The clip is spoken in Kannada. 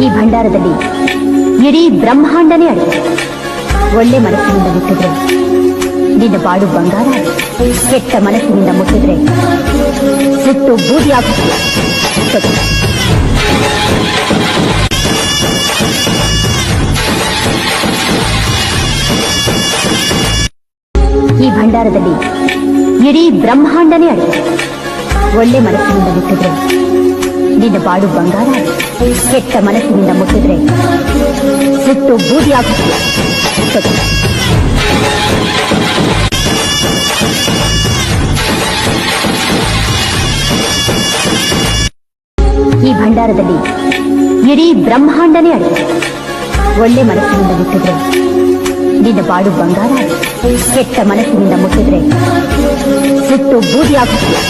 ಈ ಭಂಡಾರದಲ್ಲಿ ಇಡೀ ಬ್ರಹ್ಮಾಂಡನೇ ಅಡಗಿದೆ. ಒಳ್ಳೆ ಮನಸ್ಸಿನಿಂದ ಮುಟ್ಟಿದ್ರೆ ನಿನ್ನ ಬಾಡು ಬಂಗಾರ, ಕೆಟ್ಟ ಮನಸ್ಸಿನಿಂದ ಮುಟ್ಟಿದ್ರೆ ಸುಟ್ಟು ಬೂದಿ ಆಗುತ್ತದೆ. ಈ ಭಂಡಾರದಲ್ಲಿ ಇಡೀ ಬ್ರಹ್ಮಾಂಡನೇ ಅಡಗಿದೆ. ಒಳ್ಳೆ ಮನಸ್ಸಿನಿಂದ ಮುಟ್ಟಿದ್ರೆ ನಿನ್ನ ಬಾಡು ಬಂಗಾರ, ಕೆಟ್ಟ ಮನಸ್ಸಿನಿಂದ ಮುಟ್ಟಿದ್ರೆ ಸುಟ್ಟು ಬೂದಿ ಆಗುತ್ತದೆ. ಈ ಭಂಡಾರದಲ್ಲಿ ಇಡೀ ಬ್ರಹ್ಮಾಂಡನೇ ಅಡಗಿದೆ. ಒಳ್ಳೆ ಮನಸ್ಸಿನಿಂದ ಮುಟ್ಟಿದ್ರೆ ನಿನ್ನ ಬಾಡು ಬಂಗಾರ, ಕೆಟ್ಟ ಮನಸ್ಸಿನಿಂದ ಮುಟ್ಟಿದ್ರೆ ಸುಟ್ಟು ಬೂದಿ ಆಗುತ್ತದೆ.